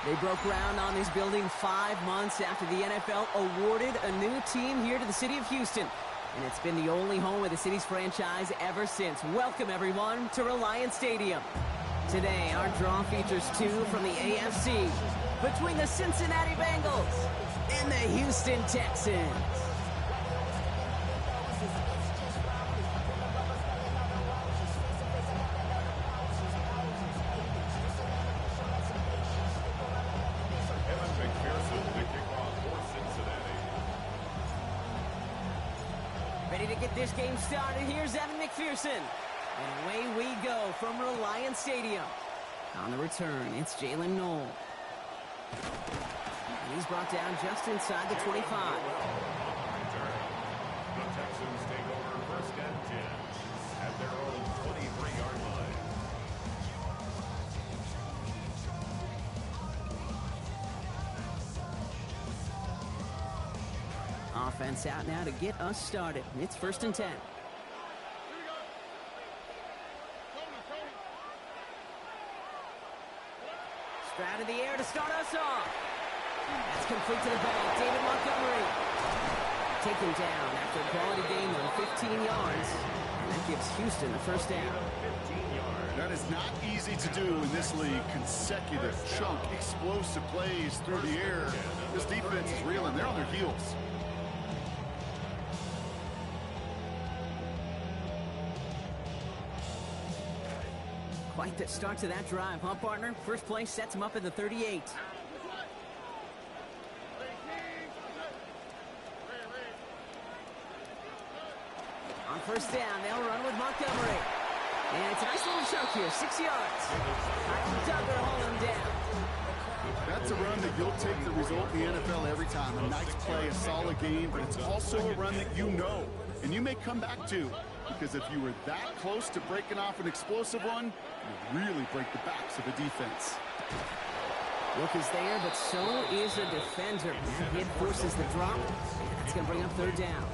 They broke ground on this building 5 months after the NFL awarded a new team here to the city of Houston. And it's been the only home of the city's franchise ever since. Welcome, everyone, to Reliant Stadium. Today, our draw features two from the AFC between the Cincinnati Bengals and the Houston Texans. Ready to get this game started. Here's Evan McPherson. And away we go from Reliant Stadium. On the return, it's Jalen Knoll. And he's brought down just inside the 25. The Texans take over first and 10 at their own 23-yard line. Offense out now to get us started. It's first and 10. Straight in the air to start us off. That's complete to the back. David Montgomery taken down after a quality gain of 15 yards. And that gives Houston the first down. That is not easy to do in this league. Consecutive, chunk, explosive plays through the air. This defense is reeling. They're on their heels. Quite the start to that drive, huh, partner? First play sets him up at the 38. On first down, they'll run with Montgomery. And it's a nice little chunk here, 6 yards. Kyle Duggar holding him down. That's a run that you'll take the result in the NFL every time. A nice play, a solid game, but it's also a run that you know, and you may come back to. Because if you were that close to breaking off an explosive one, you really break the backs of the defense. Look is there, but so is a defender. That hit forces the drop. That's going to bring up third down.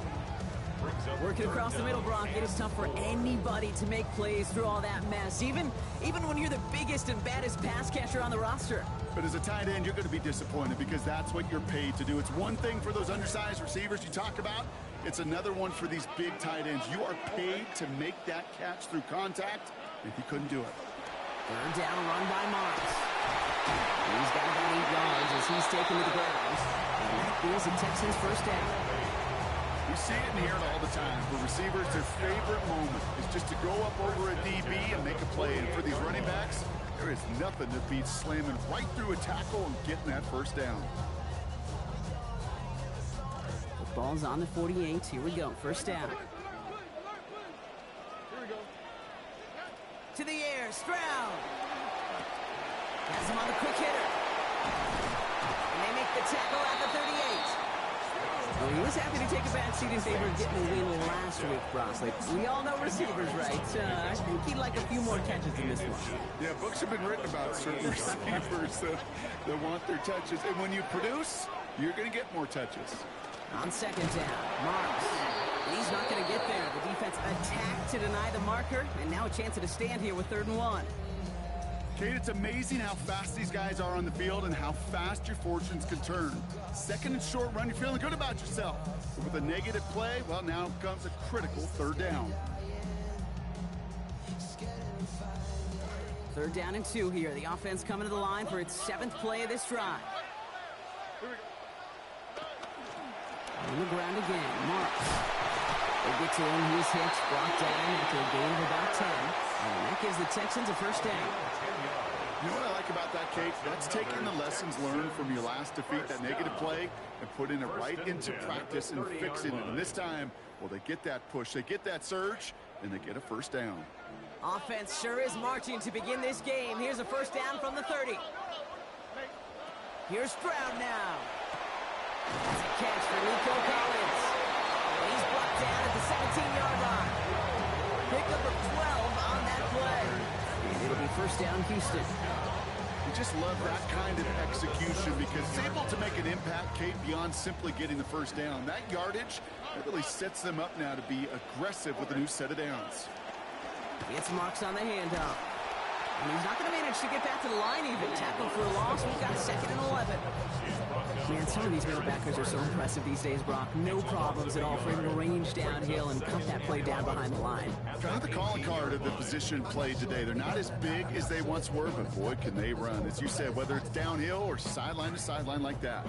Working across the middle, Brock, it is tough for anybody to make plays through all that mess, even when you're the biggest and baddest pass catcher on the roster. But as a tight end, you're going to be disappointed because that's what you're paid to do. It's one thing for those undersized receivers you talk about. It's another one for these big tight ends. You are paid to make that catch through contact, and he couldn't do it. Third down, run by Marks. He's got about 8 yards as he's taken to the ground. And that is a Texans first down. We see it and hear it all the time. For receivers, their favorite moment is just to go up over a DB and make a play. And for these running backs, there is nothing that beats slamming right through a tackle and getting that first down. The ball's on the 48. Here we go. First down. To the air. Stroud. Has him on the quick hitter. And they make the tackle at the 38. Well, he was happy to take a back seat in favor of getting the win last week, Brock. Like, we all know receivers, right? I think he'd like a few more catches than this one. Yeah, books have been written about certain receivers that want their touches. And when you produce, you're going to get more touches. On second down, Marks. He's not going to get there. The defense attacked to deny the marker, and now a chance at a stand here with 3rd and 1. Kate, it's amazing how fast these guys are on the field and how fast your fortunes can turn. Second and short run, you're feeling good about yourself. But with a negative play, well, now comes a critical 3rd down. 3rd down and 2 here. The offense coming to the line for its 7th play of this drive. On the ground again, Marks. They get to him, he's hit, brought down after a gain of about 10. And that gives the Texans a first down. You know what I like about that, Kate? That's taking the lessons learned from your last defeat, that negative play, and putting it right into practice and fixing it. And this time, well, they get that push, they get that surge, and they get a first down. Offense sure is marching to begin this game. Here's a first down from the 30. Here's Stroud now. That's a catch for Nico Collins. And he's brought down at the 17-yard line. Pickup of 12 on that play. And it'll be first down, Houston. You just love that kind of execution because it's able to make an impact, Kate, beyond simply getting the first down. That yardage, that really sets them up now to be aggressive with a new set of downs. It's Marks on the handoff. And he's not going to manage to get back to the line even. Tackle for a loss. We've got 2nd and 11. Man, some of these middle backers are so impressive these days, Brock. No problems at all for him to range downhill and cut that play down behind the line. Kind of the calling card of the position played today. They're not as big as they once were, but boy, can they run. As you said, whether it's downhill or sideline to sideline like that.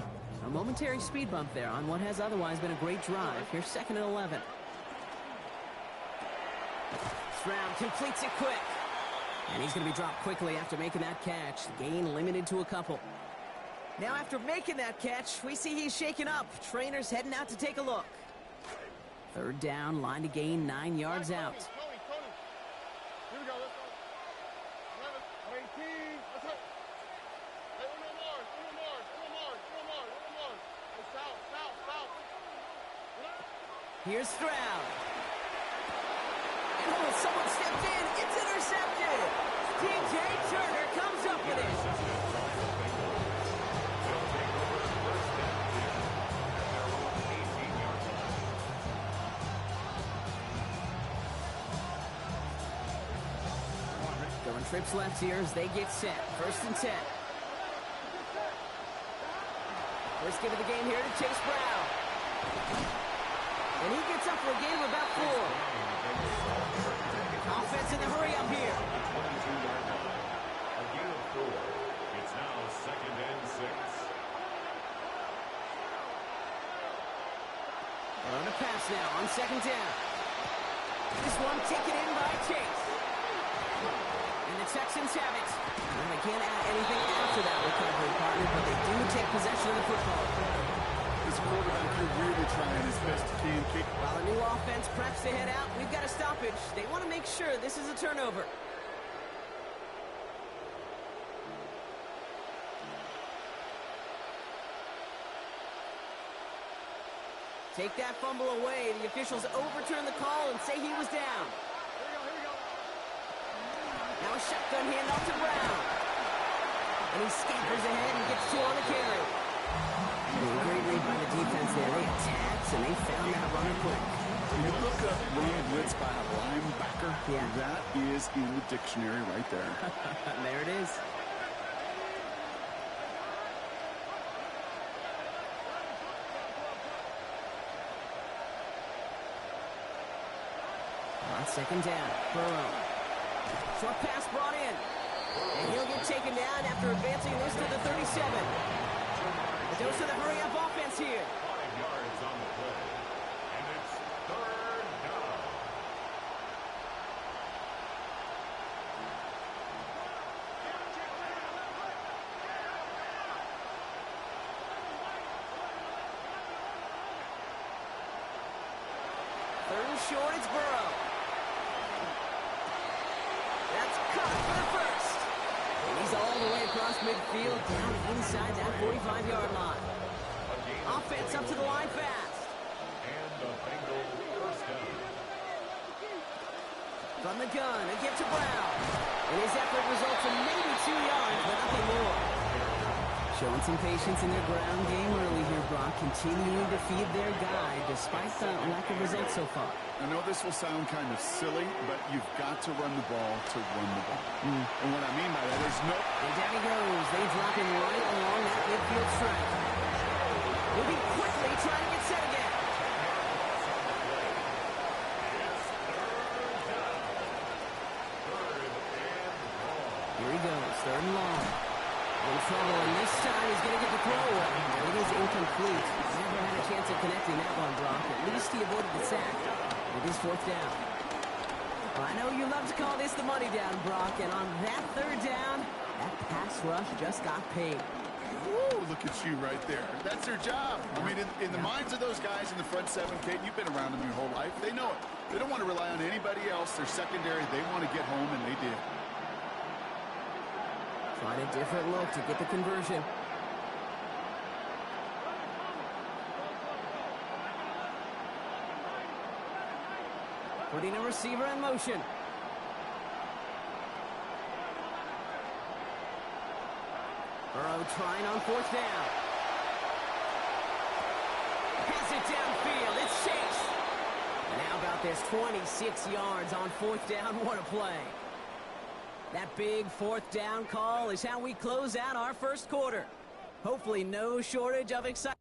A momentary speed bump there on what has otherwise been a great drive. Here's 2nd and 11. Stroud completes it quick. And he's going to be dropped quickly after making that catch. The gain limited to a couple. Now after making that catch, we see he's shaken up. Trainer's heading out to take a look. 3rd down, line to gain 9 yards out. Tony. Here we go, let's go. 11, 18, let's go. Hey, one more. Hey, south. Here's Stroud. Oh, someone stepped in. It's intercepted. DJ Turner comes up with it. Going trips left here as they get set. 1st and 10. First give of the game here to Chase Brown. And he gets up for a gain of about 4. Offense in the hurry up here. A gain of 4. It's now 2nd and 6. On a pass now on 2nd down. This one taken in by Chase. And the Texans have it. And they can't add anything after that recovery, partner, but they do take possession of the football. This quarterback here really trying his best to keep. While the new offense preps to head out, we've got a stoppage. They want to make sure this is a turnover. Take that fumble away. The officials overturn the call and say he was down. Here we go. Now a shotgun handoff to Brown. And he scampers ahead and gets 2 on the carry. Great read by the defense there. They attacked and they found that runner quick. When you look up run blitz by a linebacker, Yeah. that is in the dictionary right there. There it is. On 2nd down, Burrow. Short pass brought in. And he'll get taken down after advancing this to the 37. A dose of the hurry-up offense here. 5 yards on the play. And it's 3rd down. Third and short, it's Burrow. That's caught for the first. And he's all the way across midfield, down inside that 45-yard line. Offense up to the line fast. And the Bengals first down. From the gun, a give to Brown. And his effort results in maybe 2 yards, but nothing more. Showing some patience in their ground game early here, Brock, continuing to feed their guy despite the lack of results so far. I know this will sound kind of silly, but you've got to run the ball to run the ball. And what I mean by that is no... And down he goes. They drop him right along that midfield stripe. Moving quickly, trying to get set again. Here he goes, 3rd and long. In trouble, and this time he's going to get the throw away. And it is incomplete. Never had a chance of connecting that one, Brock. At least he avoided the sack. It is 4th down. Well, I know you love to call this the money down, Brock, and on that 3rd down, that pass rush just got paid. Woo, look at you right there. That's their job. I mean, in the minds of those guys in the front 7, Kate, you've been around them your whole life. They know it. They don't want to rely on anybody else. They're secondary. They want to get home, and they did. Trying a different look to get the conversion. Putting a receiver in motion. Burrow trying on 4th down. Pass it downfield. It's Chase. And how about this 26 yards on 4th down? What a play. That big fourth down call is how we close out our first quarter. Hopefully no shortage of excitement.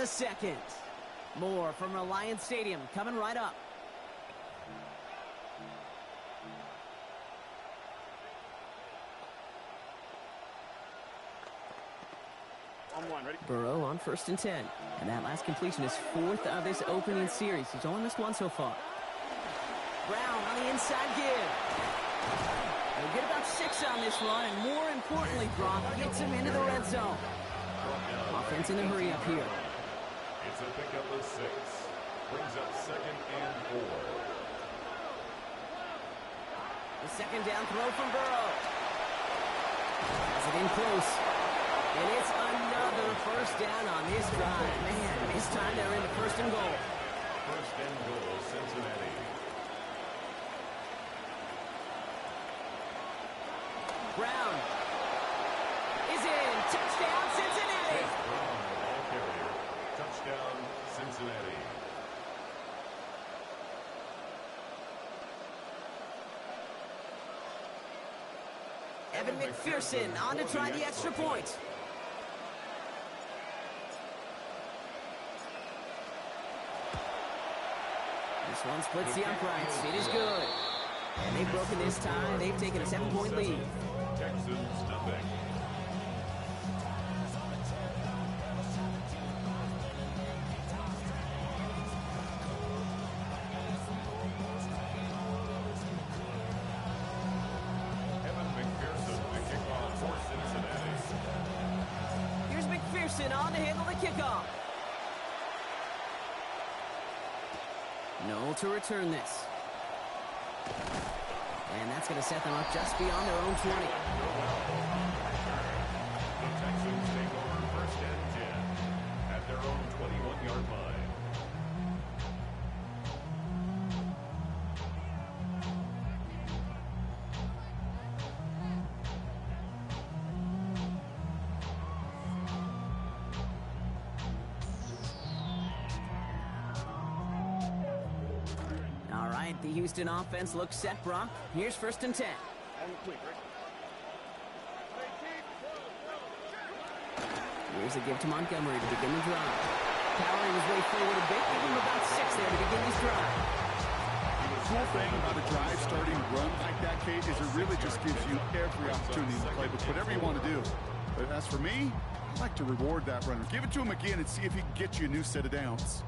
the second. More from Reliance Stadium coming right up. On one, ready? Burrow on 1st and 10. And that last completion is 4th of this opening series. He's only missed one so far. Brown on the inside give. They'll get about 6 on this run, and more importantly, Brock gets him into the red zone. Offense in a hurry up here. It's a pickup of 6. Brings up 2nd and 4. The second down throw from Burrow. Has it in close. And it's another first down on this drive. Man, this time they're into 1st and goal. 1st and goal, Cincinnati. Brown is in. Touchdown, Cincinnati. Brown, ball carrier. Touchdown, Cincinnati. Evan McPherson on to try the extra point. This one splits the uprights. It is good. And they've broken this tie. They've taken a 7-point lead. Texans, nothing. Evan McPherson, the kickoff for Cincinnati. Here's McPherson on to handle the kickoff. No to return this. And that's going to set them up just beyond their own 20. The Texans take over 1st and 10 at their own 21-yard line. All right, the Houston offense looks set, Brock. Here's 1st and 10. And quick, right? Here's a give to Montgomery to begin the drive. Powering his way forward a bit, give him about 6 there to begin this drive. The cool thing about a drive starting run like that, Kate, is it really just gives you every opportunity to play with whatever you want to do. But as for me, I like to reward that runner. Give it to him again and see if he can get you a new set of downs.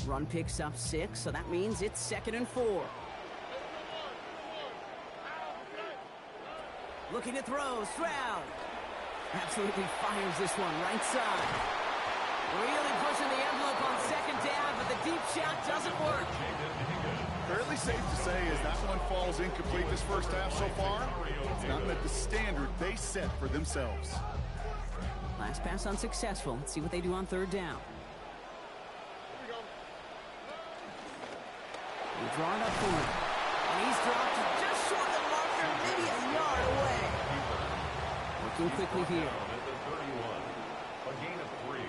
Run picks up 6, so that means it's 2nd and 4. Looking to throw, Stroud. Absolutely fires this one right side. Really pushing the envelope on 2nd down, but the deep shot doesn't work. Fairly safe to say as that one falls incomplete this first half so far, it's not met the standard they set for themselves. Last pass unsuccessful. Let's see what they do on 3rd down. They draw it up for him. And he's dropped just short of the marker, maybe a yard away. Working quickly here. At the 31, a gain of 3.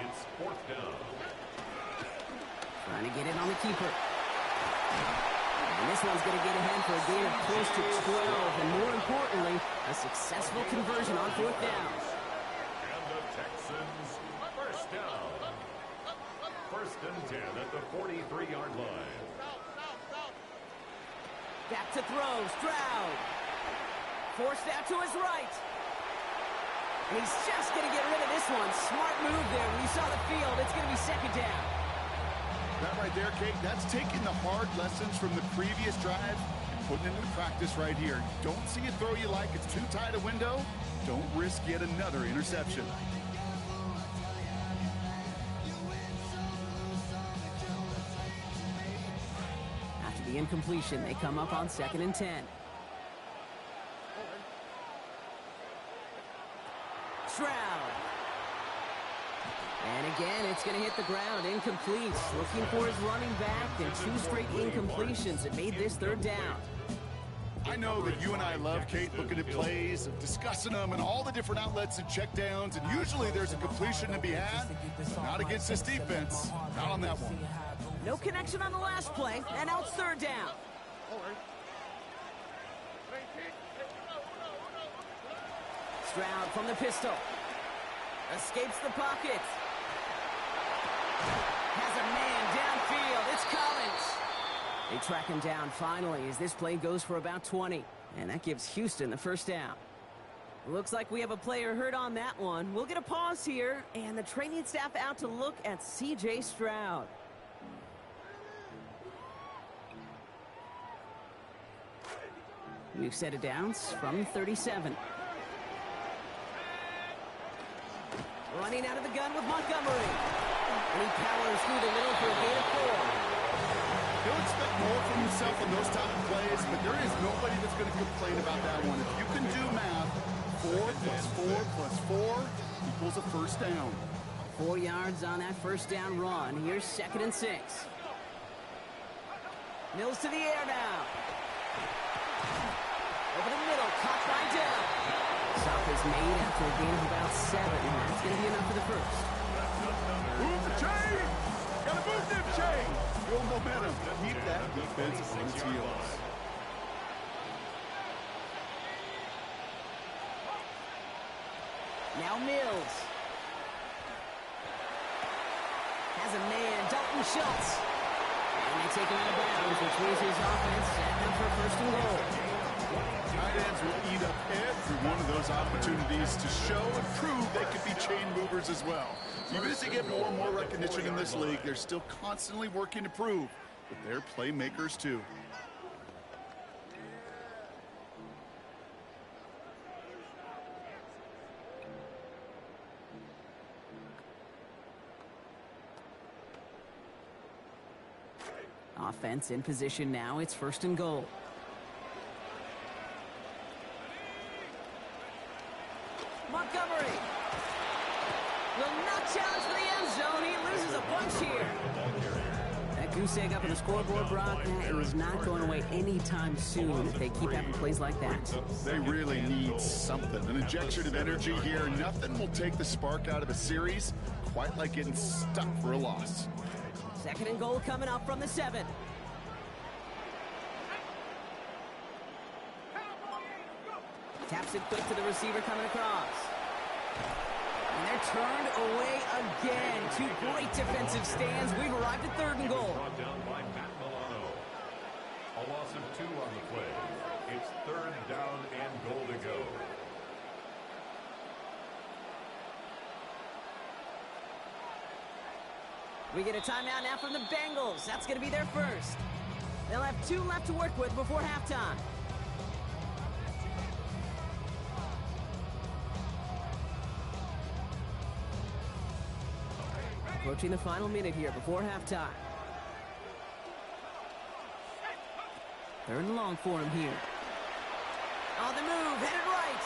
It's 4th down. Trying to get it on the keeper. And this one's going to get ahead for a gain of close to 12. And more importantly, a successful conversion on 4th down. And the Texans, 1st down. 1st and 10 at the 43-yard line. Back to throw, Stroud. Forced out to his right. And he's just going to get rid of this one. Smart move there. When you saw the field, it's going to be 2nd down. That right there, Kate, that's taking the hard lessons from the previous drive and putting it into practice right here. Don't see a throw you like, it's too tight a window. Don't risk yet another interception. After the incompletion, they come up on 2nd and 10. Stroud. And again, it's going to hit the ground. Incomplete. Looking for his running back, and 2 straight incompletions that made this 3rd down. I know that you and I love, Kate, looking at plays, discussing them, and all the different outlets and checkdowns, and usually there's a completion to be had, but not against this defense. Not on that one. No connection on the last play, and now it's 3rd down. Stroud from the pistol. Escapes the pocket. Has a man downfield. It's Collins. They track him down finally as this play goes for about 20. And that gives Houston the first down. Looks like we have a player hurt on that one. We'll get a pause here, and the training staff out to look at C.J. Stroud. We've set it downs from 37. Running out of the gun with Montgomery. And he powers through the middle for a gain of 4. He'll expect more from himself on those type of plays, but there is nobody that's going to complain about that one. If you can do math, 4 plus 4 plus 4 equals a first down. 4 yards on that first down run. Here's 2nd and 6. Mills to the air now. Over the middle, caught by Dell. Stop is made after a gain of about 7. That's going to be enough for the first. Move the chain! Gotta move them chain! Build momentum. Keep that defense on its heels. Now Mills. Has a man, Dalton Schultz. And they take him out of bounds, which means his offense setting up for first and goal. Tight ends will eat up every one of those opportunities to show and prove they could be chain movers as well. Even as they get more and more recognition in this league, they're still constantly working to prove that they're playmakers too. Offense in position now. It's first and goal. Montgomery will not challenge for the end zone. He loses a bunch here. That goose egg up on the scoreboard, Brock, that is not going away anytime soon if they keep having plays like that. They really need something. An injection of energy here. Nothing will take the spark out of a series quite like getting stuck for a loss. 2nd and goal coming up from the 7. Taps it quick to the receiver coming across. And they're turned away again. 2 great defensive stands. We've arrived at 3rd and goal. Brought down by Matt Milano. A loss of 2 on the play. It's 3rd down and goal to go. We get a timeout now from the Bengals. That's going to be their first. They'll have 2 left to work with before halftime. Approaching the final minute here before halftime. 3rd and long for him here. On the move, headed right.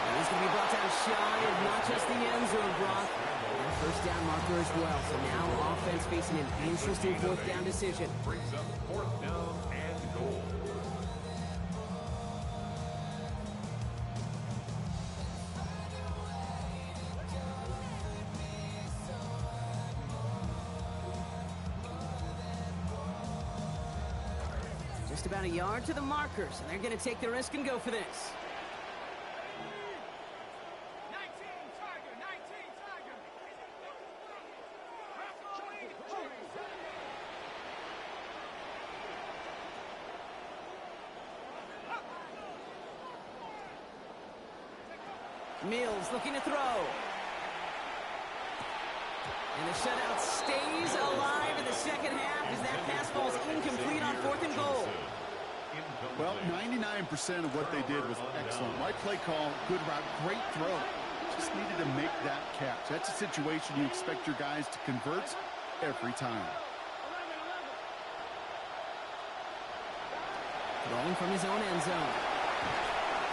And he's going to be brought down shy of not just the end zone, Brock. And first down marker as well. So now offense facing an interesting 4th down decision. Brings up 4th down and goal. Just about a yard to the markers, and they're going to take the risk and go for this. Mills looking to throw. And the shutout stays alive in the 2nd half as that pass falls incomplete on 4th and goal. Well, 99% of what they did was excellent. Right play call, good route, great throw. Just needed to make that catch. That's a situation you expect your guys to convert every time. Throwing from his own end zone.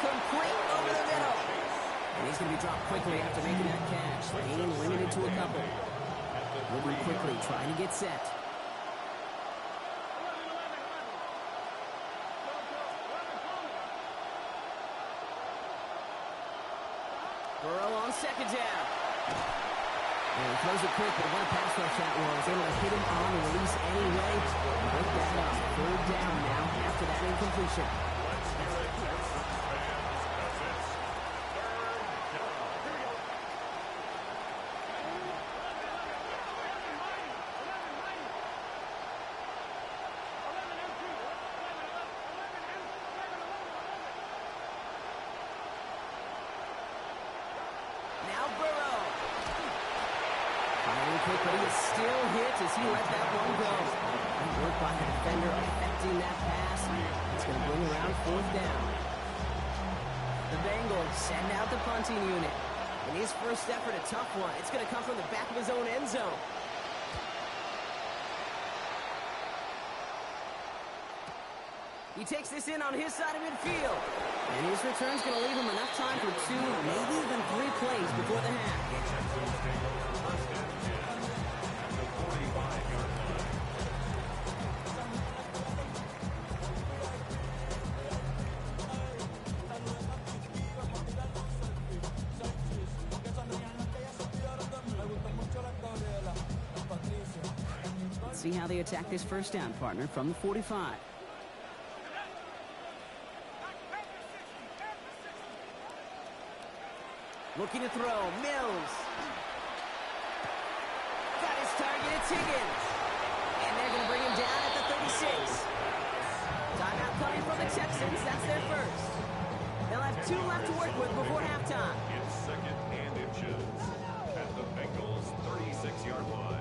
Complete over the middle. And he's going to be dropped quickly after making that catch. Being limited to a couple. Moving quickly, trying to get set. Burrow on 2nd down. And he throws it quick, but what a pass rush that was. Able to hit him on the release anyway. Break that up. completion. Let's hear it, Texans fans, as it's third down. Now Burrow. Firing quick, but he is still hit as he let that one go. Good work by the defender affecting that pass. It's going to bring around fourth down. The Bengals send out the punting unit. In his first effort, a tough one. It's going to come from the back of his own end zone. He takes this in on his side of midfield. And his return's going to leave him enough time for 2, maybe even 3 plays before the half. Let's see how they attack this first down, partner, from the 45. Looking to throw. Mills. Got his target. It's Higgins. And they're going to bring him down at the 36. Timeout coming from the Texans. That's their first. They'll have 2 left to work with before halftime. It's second and inches at the Bengals' 36-yard line.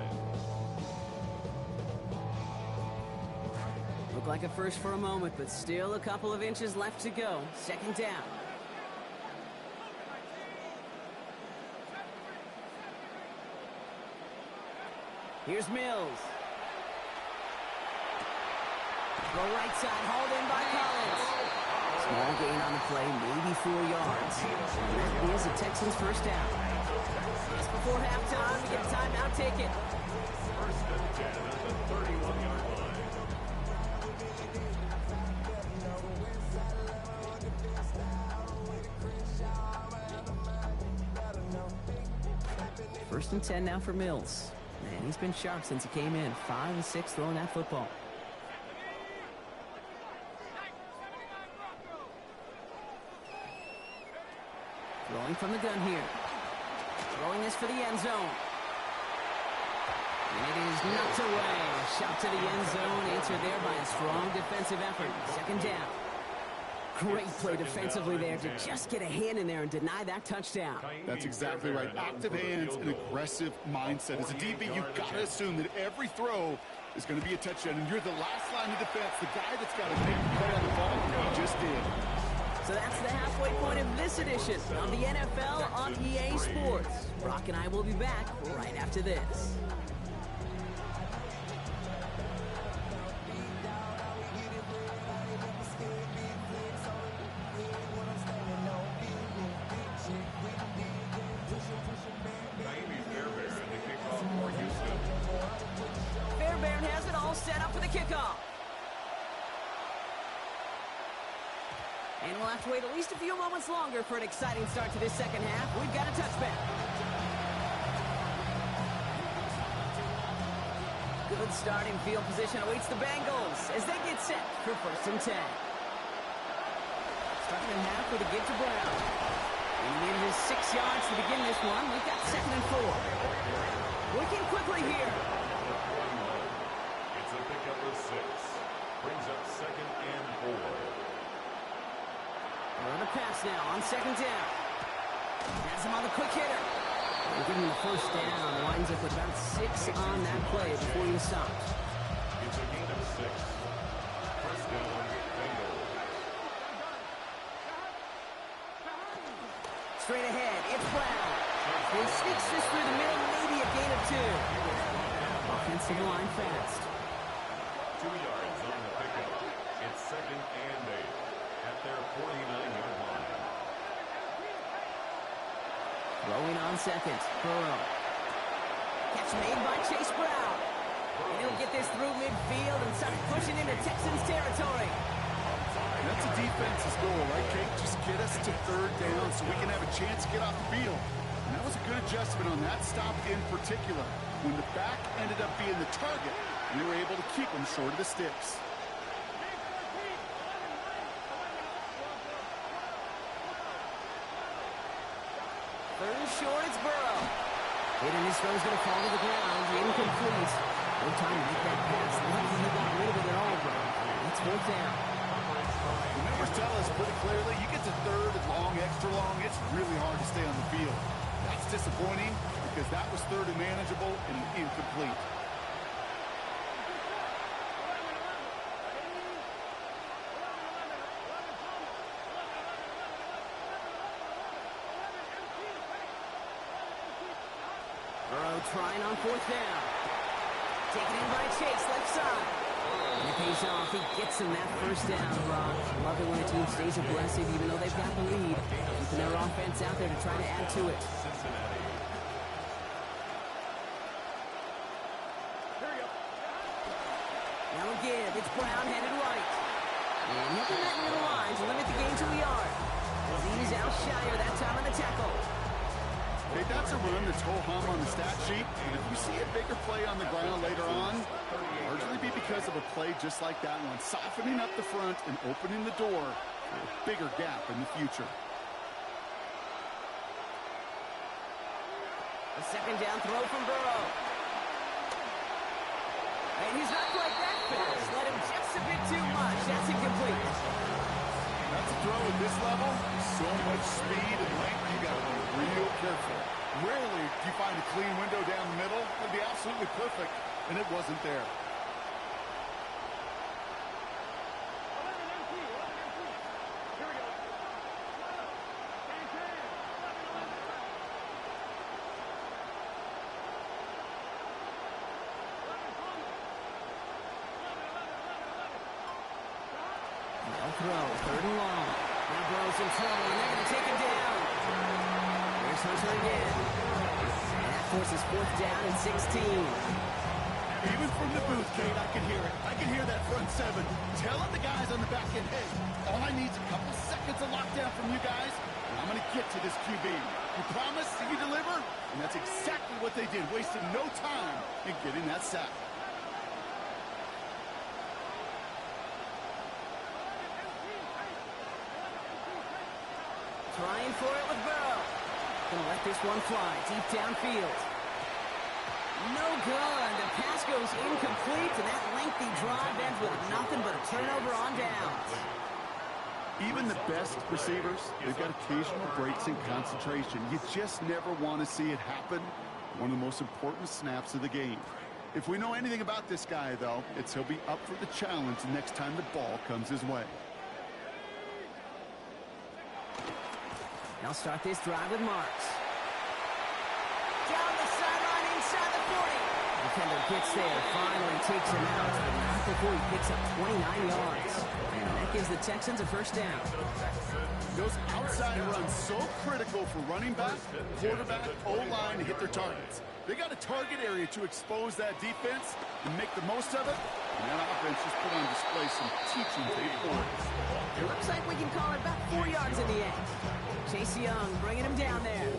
Looked like a first for a moment, but still a couple of inches left to go. Second down. Here's Mills. Throw right side, hauled in by Collins. Small gain on the play, maybe 4 yards. And that is a Texans first down. Just before halftime, we get a timeout, take it. First and 10 at the 31-yard line. First and 10 now for Mills. Man, he's been sharp since he came in. 5 of 6 throwing that football. Throwing from the gun here. Throwing this for the end zone. And it is knocked away. Shot to the end zone. Answered there by a strong defensive effort. Second down. Great play defensively there to just get a hand in there and deny that touchdown. That's exactly right. Active hands and aggressive mindset. As a DB, you've got to assume that every throw is going to be a touchdown, and you're the last line of defense, the guy that's got to make the play on the ball. He just did. So that's the halfway point of this edition of the NFL on EA Sports. Brock and I will be back right after this. Fairbairn has it all set up for the kickoff. And we'll have to wait at least a few moments longer for an exciting start to this second half. We've got a touchback. Good starting field position awaits the Bengals as they get set for first and 10. Starting in half with a give to Brown. He needed his 6 yards to begin this one. We've got second and 4. Working quickly here. It's a pickup of 6. Brings up second and 4. Run a pass now on second down. Has him on the quick hitter. We're giving him the first down. Winds up with about 6 on that play before he stopped. It's a gain of 6. First down, Bengals. Straight ahead, it's Brown. He sneaks this through the middle, maybe a gain of 2. Offensive line fast. 2 yards on the pickup. It's second and 8 at their 49-yard line. Throwing on second, Burrow. Catch made by Chase Brown. And he'll get this through midfield and start pushing into Texans territory. And that's a defense's goal, right, Kate? Just get us to third down so we can have a chance to get off the field. And that was a good adjustment on that stop in particular. When the back ended up being the target, we were able to keep them short of the sticks. short. It's Burrow. And his throw's going to fall to the ground. Incomplete. No time to make that pass. Lucky he got rid of it at all, bro. It's fourth down. The numbers tell us pretty clearly, you get to third and long, extra long, it's really hard to stay on the field. That's disappointing because that was third and manageable and incomplete. Burrow trying on fourth down. Taken in by Chase, left side. And it pays off. He gets him that first down, Rock. Love it when a team stays aggressive even though they've got the lead. Keeping their offense out there to try to add to it. Now again, it's Brown headed right. And hitting that near the line to limit the game to a yard. As he's out shyer that time on the tackle. Hey, that's a run that's ho-hum on the stat sheet, and if you see a bigger play on the ground later on, largely be because of a play just like that one, softening up the front and opening the door for a bigger gap in the future. A second down throw from Burrow. And he's not quite that fast. Let him just a bit too much. That's incomplete. That's a throw at this level. So much speed and length, you got to be real careful. Rarely do you find a clean window down the middle. It would be absolutely perfect, and it wasn't there. No throw, third and long. Now Burrow's in trouble, and they're going to take him down. Here's Hunter again. And that forces fourth down and 16. Even from the booth, Kate, I can hear it. I can hear that front seven telling the guys on the back end, hey, all I need is a couple seconds of lockdown from you guys, and I'm going to get to this QB. You promise, you deliver, and that's exactly what they did, wasting no time in getting that sack. Trying for it with Burrow. Gonna let this one fly deep downfield. No good. The pass goes incomplete, and that lengthy drive ends with nothing but a turnover on downs. Even the best receivers, they've got occasional breaks in concentration. You just never want to see it happen. One of the most important snaps of the game. If we know anything about this guy, though, it's he'll be up for the challenge next time the ball comes his way. They'll start this drive with Marks. Down the sideline inside the 40. Defender gets there, finally takes him out, but not before he picks up 29 yards. And that gives the Texans a first down. Those outside runs so critical for running back, quarterback, O-line to hit their targets. They got a target area to expose that defense and make the most of it. And that offense just put on display some teaching tape for us. It looks like we can call it about 4 yards in the end. Chase Young bringing him down there.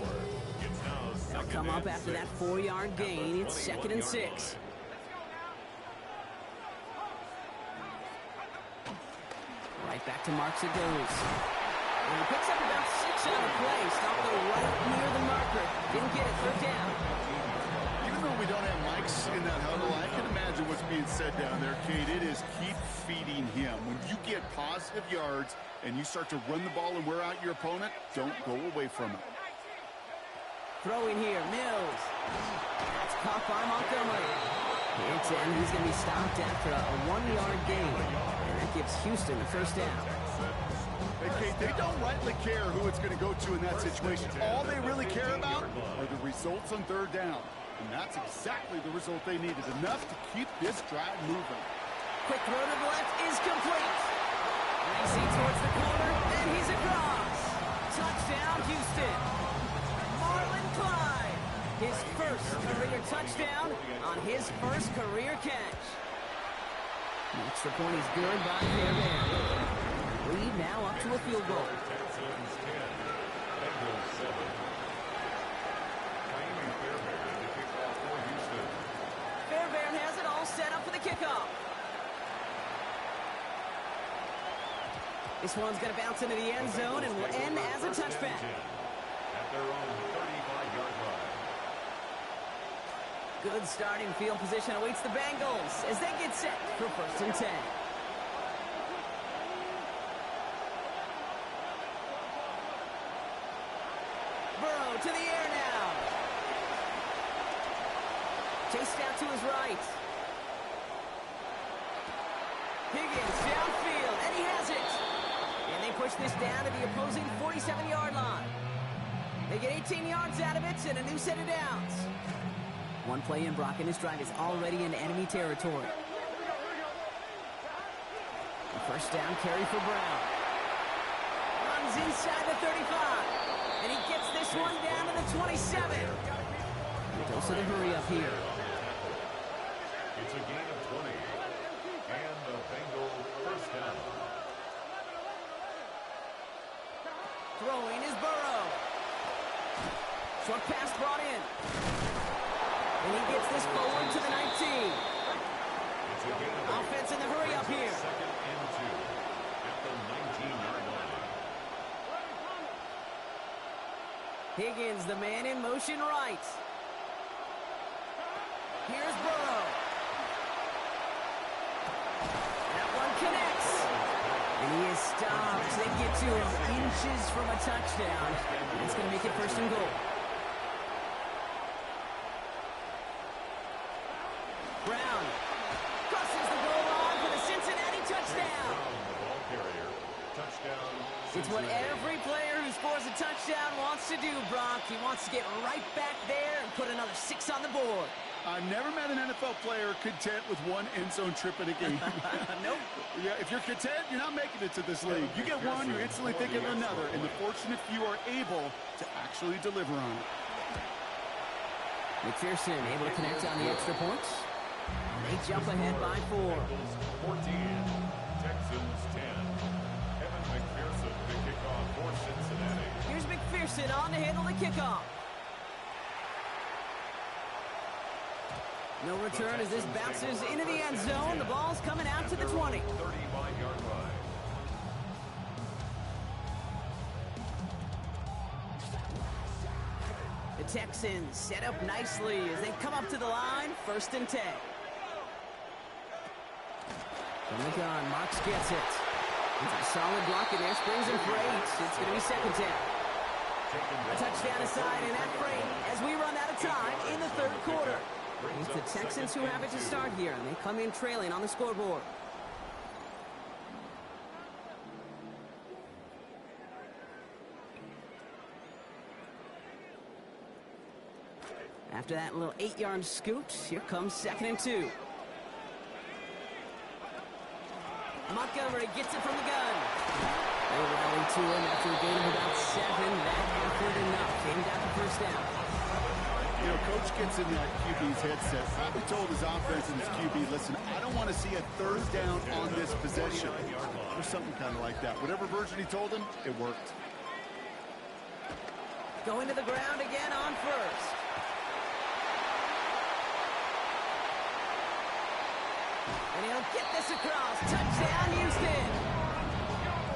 They'll come up after that 4-yard gain. It's 2nd and 6. Right back to Marks it goes. And he picks up about 6 on the play. Stopped right near the marker. Didn't get it, third down. Even though we don't have mics in that huddle, I can imagine what's being said down there, Kate. It is keep feeding him. When you get positive yards and you start to run the ball and wear out your opponent, don't go away from it. Throwing here, Mills. That's caught by Montgomery. It's in. He's going to be stopped after a 1-yard gain. And that gives Houston the first down. Hey, Kate, they don't rightly care who it's going to go to in that situation. All they really care about are the results on third down. And that's exactly the result they needed. Enough to keep this drive moving. Quick throw to the left is complete. Racing towards the corner, and he's across. Touchdown, Houston. Marlon Clyde. His first career touchdown on his first career catch. Extra point is good by Fairbairn. Lead now up to a field goal. Fairbairn has it all set up for the kickoff. This one's going to bounce into the end zone and will end as a touchback. At their own 35 Good starting field position awaits the Bengals as they get set for 1st and 10. Burrow to the air now. Chased out to his right. Higgins downfield, and he has it. And they push this down to the opposing 47-yard line. They get 18 yards out of it and a new set of downs. One play in, Brock, and his drive is already in enemy territory. A 1st down carry for Brown. Runs inside the 35. And he gets this one down to the 27. Dose of the hurry up here. It's a gain of 20. And the Bengal 1st down. Throwing is Burrow. Short pass brought in. And he gets this forward to the 19. It's a gain of 8. Offense in the hurry up here. 2nd and 2 at the 19-yard line. Higgins, the man in motion right. Here's Burrow. That one connects. And he is stopped. They get to him inches from a touchdown. And it's going to make it 1st and goal. Brown crosses the goal line for the Cincinnati touchdown. The ball carrier. Touchdown. It's what every player who scores a touchdown wants to do, Brock. He wants to get right back there and put another 6 on the board. I've never met an NFL player content with one end zone trip in a game. Nope. Yeah, if you're content, you're not making it to this league. You get one, you're instantly thinking of another, and the fortunate few are able to actually deliver on it. McPherson able to connect on the extra points. They jump ahead by 4. Bengals 14, Texans 10. Kevin McPherson to kick off for Cincinnati. Here's McPherson on to handle the kickoff. No return as this bounces into the end zone. The ball's coming out to the 20. 35-yard line. The Texans set up nicely as they come up to the line. 1st and 10. From the gun, Marks gets it. It's a solid block in there. Springs him for 8. It's going to be 2nd down. A touchdown aside in that frame as we run out of time in the 3rd quarter. It's the Texans who have it to start here, and they come in trailing on the scoreboard. After that little 8-yard scoot, here comes 2nd and 2. Montgomery gets it from the gun. They rally to him after a gain of about 7. That effort enough. They got the 1st down. You know, Coach gets in that QB's headset. Probably told his offense and his QB, listen, I don't want to see a 3rd down on this possession. Or something kind of like that. Whatever version he told him, it worked. Going to the ground again on 1st. And he'll get this across. Touchdown, Houston.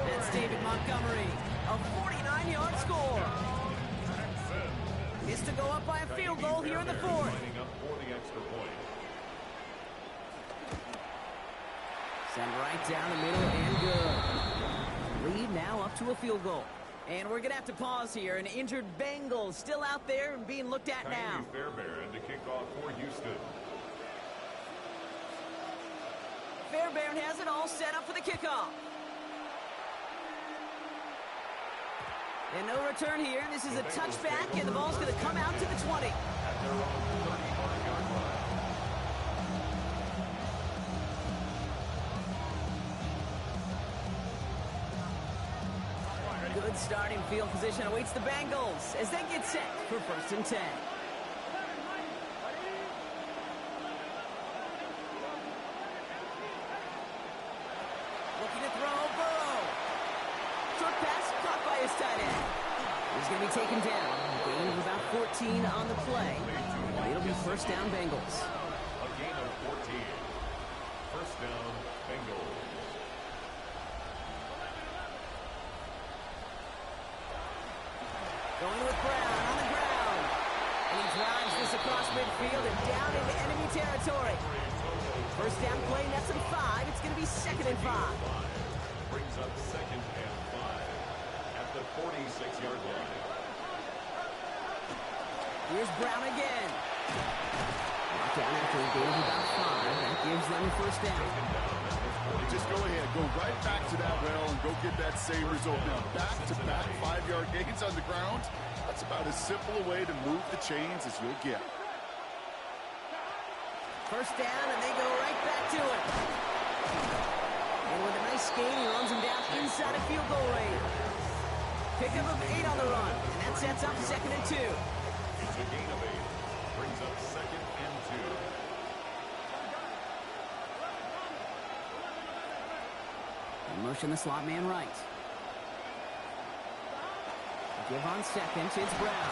That's David Montgomery. A 49-yard score. Is to go up by a field goal here in the 4th. Lining up for the extra point. Send right down the middle and good. Lead now up to a field goal. And we're going to have to pause here. An injured Bengal still out there and being looked at now. Fairbairn to kick off for Houston. Fairbairn has it all set up for the kickoff. And no return here. This is a touchback, and the ball's going to come out to the 20. At their own 35-yard line. Good starting field position awaits the Bengals as they get set for 1st and 10. Looking to throw, Burrow. Short pass caught by his tight end. He's going to be taken down. Gain of about 14 on the play. It'll be 1st down Bengals. A gain of 14. 1st down, Bengals. Going with Brown on the ground. And he drives this across midfield and down into enemy territory. First down play, nets him 5. It's going to be 2nd and 5. Brings up 2nd and 5 at the 46-yard line. Here's Brown again. Knocked down after a gain of about 5. That gives them a first down. Just go ahead, go right back to that well and go get that same result. Now, back-to-back 5-yard gains on the ground. That's about as simple a way to move the chains as you'll get. First down, and they go right back to it. And with a nice gain, he runs him down inside a field goal range. Pickup of 8 on the run, and that sets up 2nd and 2. It's a gain of 8. Brings up 2nd and 2. Motion the slot man right. Give on 2nd, it's Brown.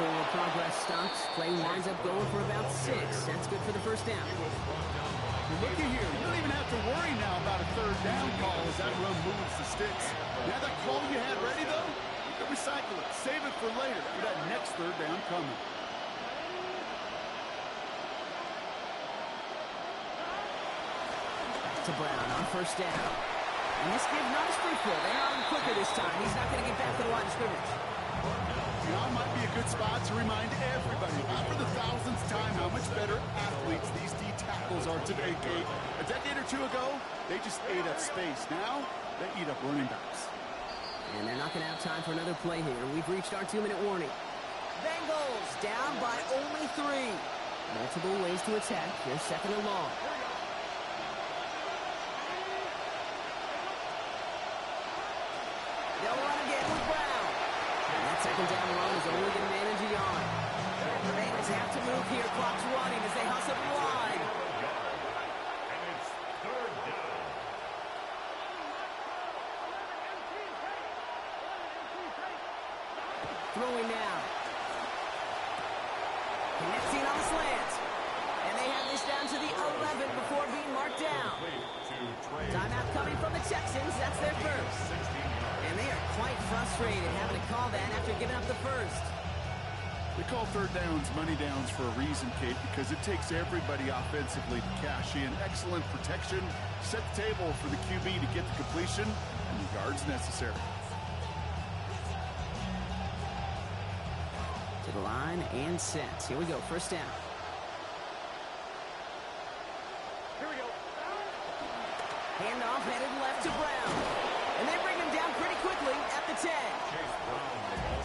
Forward progress stops. Play winds up going for about 6. That's good for the first down. Looky here, you don't even have to worry now about a 3rd down call as that run moves the sticks. You have that call you had ready, though? You can recycle it. Save it for later for that next 3rd down coming. To Brown on first down. And this give not as fruitful. They're on him quicker this time. He's not going to get back to the line of scrimmage. Now might be a good spot to remind everybody, not for the 1000th time, how much better athletes these D tackles are today, Kate. A decade or 2 ago, they just ate up space. Now, they eat up running backs. And they're not going to have time for another play here. We've reached our 2-minute warning. Bengals down by only 3. Multiple ways to attack. Here's 2nd and long. They'll run again with Brown. And that 2nd down run is only going to manage a yard. The Bengals have to move here. Clock's running as they hustle the line. And it's 3rd down. Throwing now. Connecting on the slant. And they have this down to the 11 before being marked down. Timeout coming from the Texans. That's their first. And they are quite frustrated having to call that after giving up the first. They call 3rd downs money downs for a reason, Kate, because it takes everybody offensively to cash in. Excellent protection, set the table for the QB to get the completion and the yards necessary. To the line and set. Here we go, first down. Here we go. Handoff headed left to Brown. And they bring him down pretty quickly at the 10.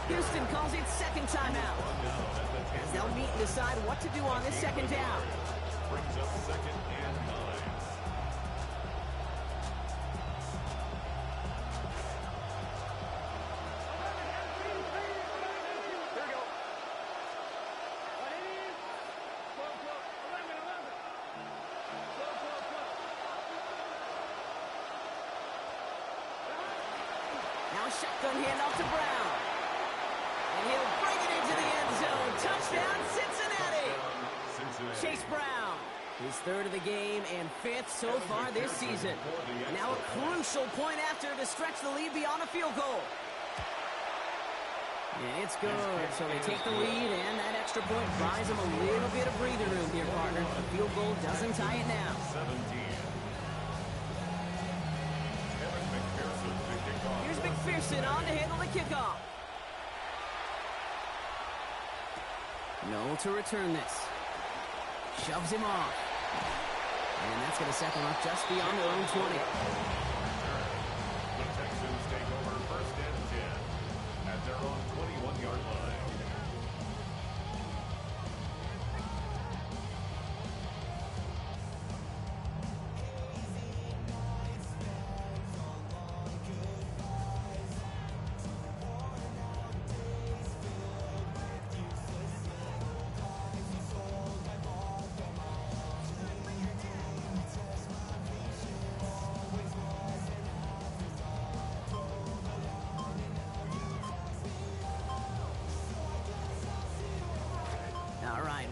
Houston calls it 2nd timeout. As they'll meet and decide what to do on this 2nd down. Brings up 2nd and 9. Here we go. What it is? 12, 11. Now shotgun handoff to Brown. And he'll bring it into the end zone. Touchdown, Cincinnati. Chase Brown, his 3rd of the game and 5th so far this season. Now a crucial point after to stretch the lead beyond a field goal. And it's good. So they take the lead, and that extra point buys them a little bit of breathing room here, partner. The field goal doesn't tie it now. 17. Here's McPherson on to handle the kickoff. No to return this. Shoves him off. And that's going to set them up just beyond their own 20. The Texans take over 1st and 10 at their own 21-yard line.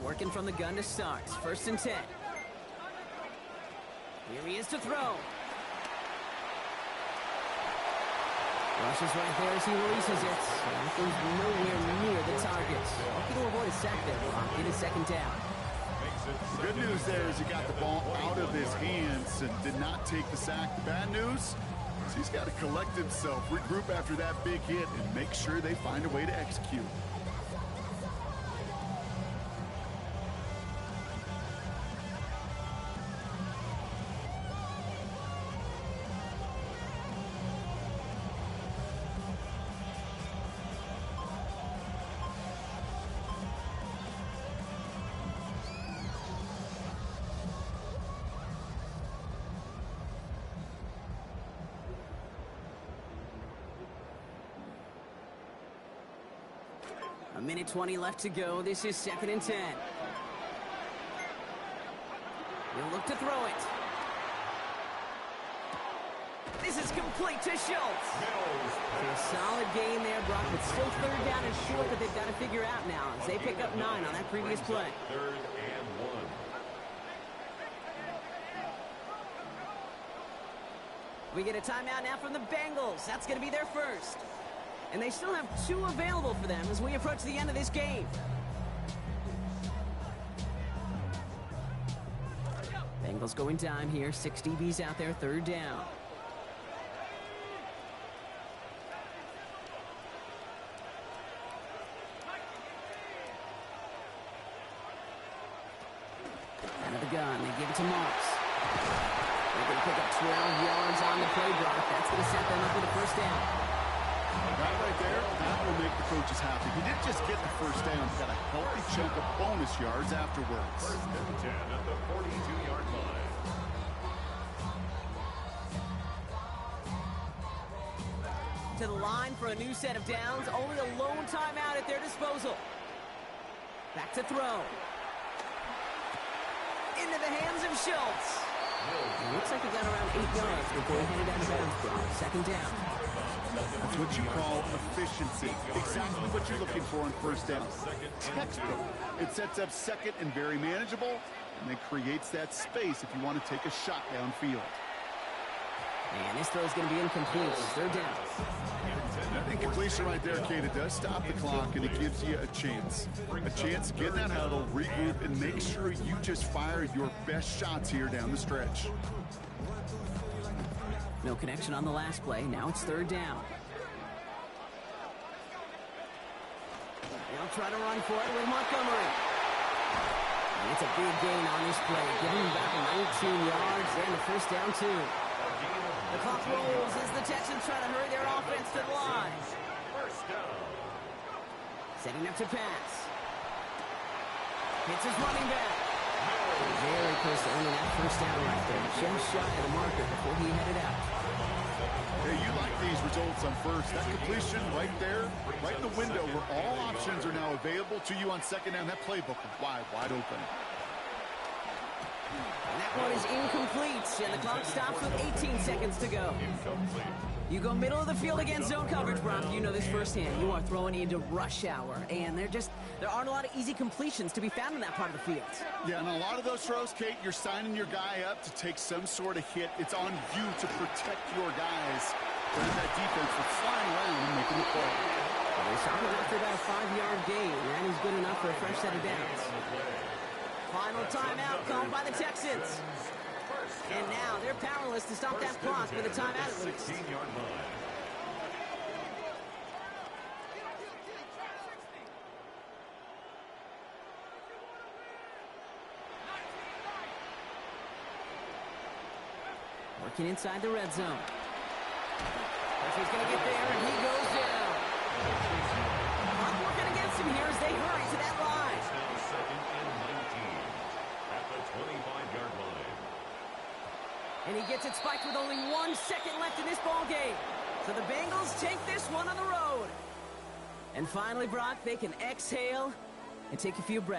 Working from the gun to start. 1st and 10. Here he is to throw. Rushes right there as he releases it. That goes nowhere near the target. Looking to avoid a sack there. Get his second down. The good news there is he got the ball out of his hands and did not take the sack. The bad news is he's got to collect himself, regroup after that big hit, and make sure they find a way to execute. A minute 20 left to go. This is 2nd and 10. He'll look to throw it. This is complete to Schultz. So a solid gain there, Brock, but still 3rd down and short that they've got to figure out now as they pick up 9 on that previous play. 3rd and 1. We get a timeout now from the Bengals. That's going to be their first. And they still have 2 available for them as we approach the end of this game. Bengals going down here. 6 DBs out there, 3rd down. Out of the gun, they give it to Marks. They're going to pick up 12 yards on the play, Brock. That's going to set them up with a 1st down. That right there, that will make the coaches happy. He didn't just get the 1st down, he got a healthy chunk of bonus yards afterwards. 1st and 10 at the 42-yard line. To the line for a new set of downs. Only a lone timeout at their disposal. Back to throw. Into the hands of Schultz. It looks like he got around 8 yards before he headed out of bounds, Brock. 2nd down. That's what you call efficiency. Exactly what you're looking for on 1st down. Textbook. It sets up 2nd and very manageable, and it creates that space if you want to take a shot downfield. And this throw is going to be incomplete. 3rd down. That incompletion right there, Kate, it does stop the clock, and it gives you a chance. A chance to get in that huddle, regroup, and make sure you just fire your best shots here down the stretch. No connection on the last play. Now it's 3rd down. They'll try to run for it with Montgomery. And it's a big gain on this play. Giving him back 19 yards and the 1st down, too. The clock rolls as the Texans try to hurry their offense to the line. 1st down. Setting up to pass. Hits his running back. Very close to earning that 1st down right there. Just shy of the marker before he headed out. Hey, you like these results on 1st. That completion right there, right in the window where all options are now available to you on 2nd down. That playbook is wide open. And that one is incomplete, and the clock stops with 18 seconds to go. Incomplete. You go middle of the field against zone coverage, Brock. You know this firsthand. You are throwing into rush hour, and there aren't a lot of easy completions to be found in that part of the field. Yeah, and a lot of those throws, Kate, you're signing your guy up to take some sort of hit. It's on you to protect your guys. But that defense for flying around and making the play. Well, they started after about a 5-yard gain. That is good enough for a fresh set of downs. Final timeout called by the Texans. And now they're powerless to stop that clock with a timeout at least. 16-yard line. Working inside the red zone. Pressure's going to get there, and he goes down. Clock working against him here as they hurry to that line. Now 2nd and 19 at the 25-yard line. And he gets it spiked with only 1 second left in this ball game. So the Bengals take this one on the road. And finally, Brock, they can exhale and take a few breaths.